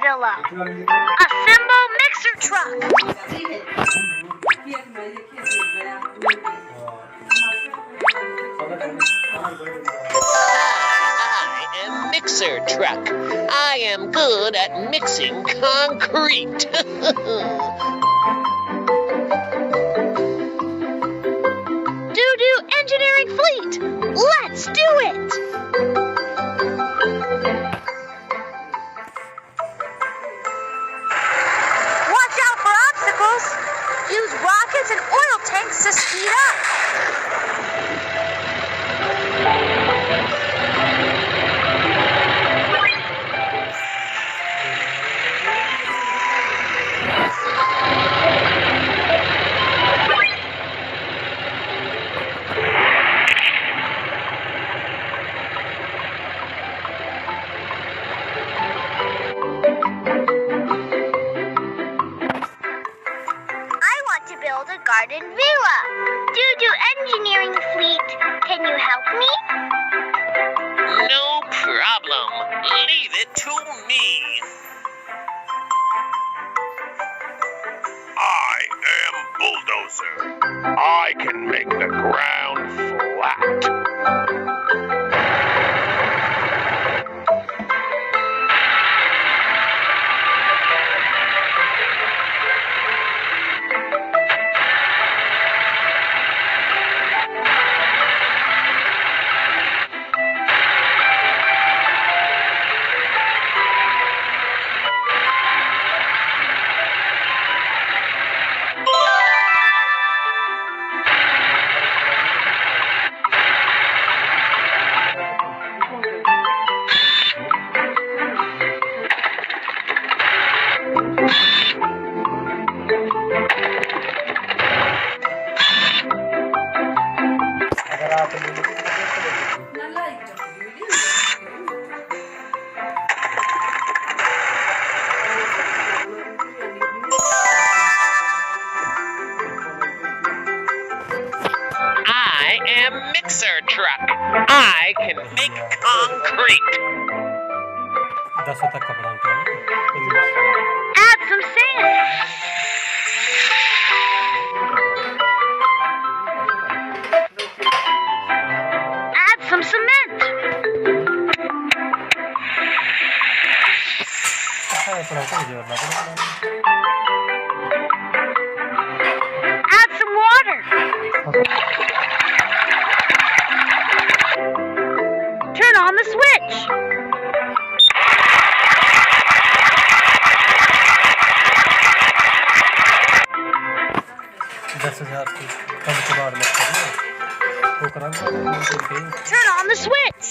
villa. Assemble mixer truck. I am mixer truck. I am good at mixing concrete. Doo-doo engineering fleet. Let's do it. Watch out for obstacles. Use rockets and oil tanks to speed up. I want to build a garden villa. Doo-doo engineering fleet, can you help me? No problem. Leave it to me. I am Bulldozer. I can make the ground flat. I am mixer truck. I can make concrete. Add some sand. Add some cement. Add some water. Turn on the switch. Turn on the switch.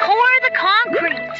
Pour the concrete.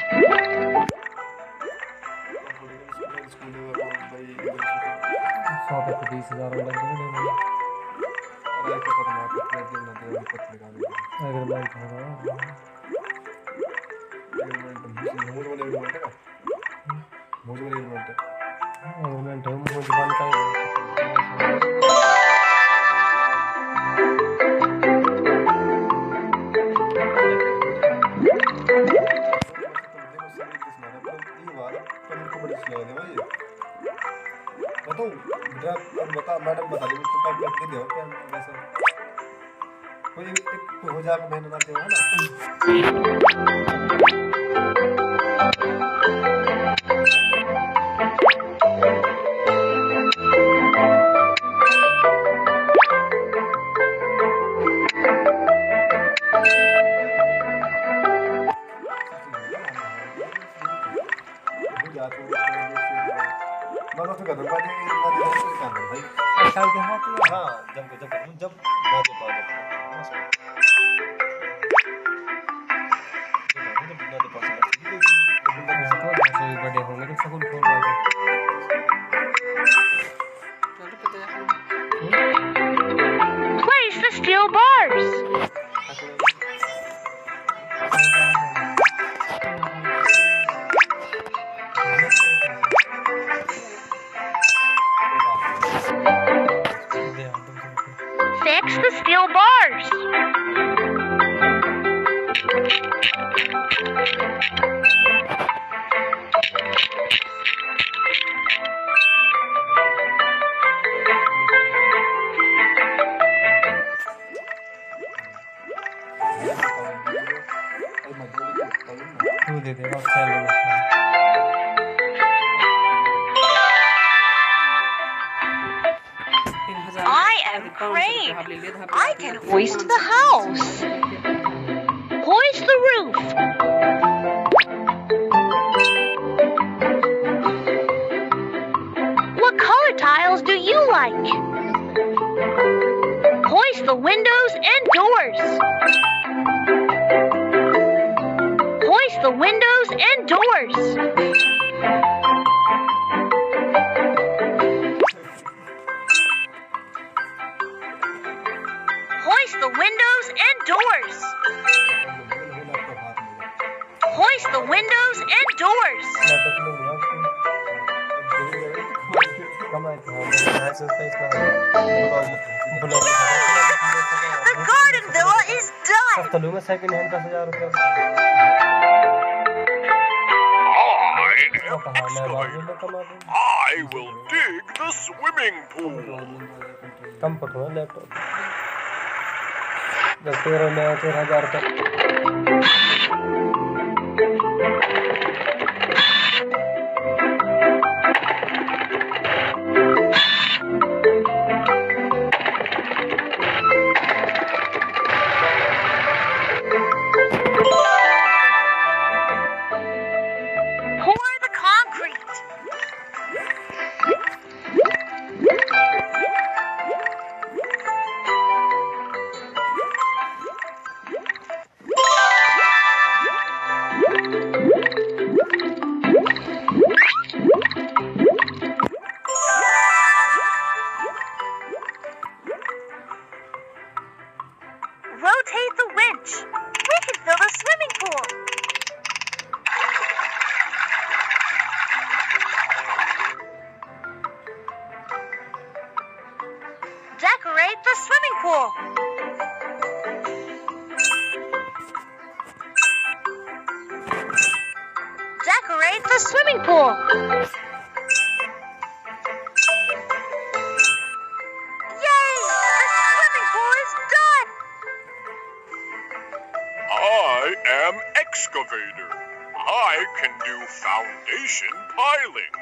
Place the steel bars. fix the steel bars. तू दे देगा खेल लो I am Crane. I can hoist the house. Hoist the roof. What color tiles do you like? Hoist the windows and doors. Hoist the windows and doors. Hoist the windows and doors. Hoist the windows and doors. The garden villa is done. I will dig the swimming pool. कम पटो है laptop 13,000 रुपये Pour the concrete. Rotate the winch. We can fill the swimming pool. Decorate the swimming pool. Decorate the swimming pool. Yay! The swimming pool is done. I am excavator. I can do foundation piling.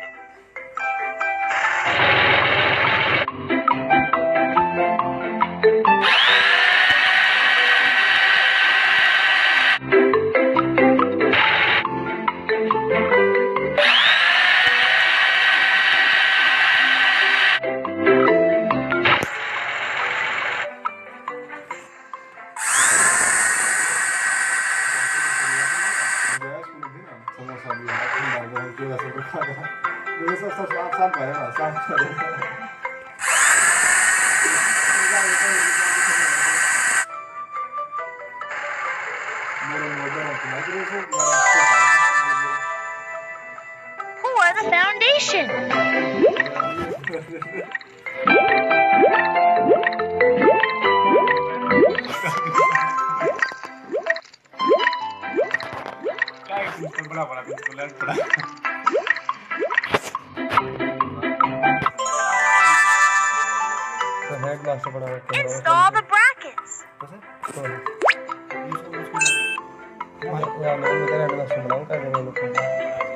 Pour the foundation. Install the brackets. या मैं headmaster बनाऊं क्या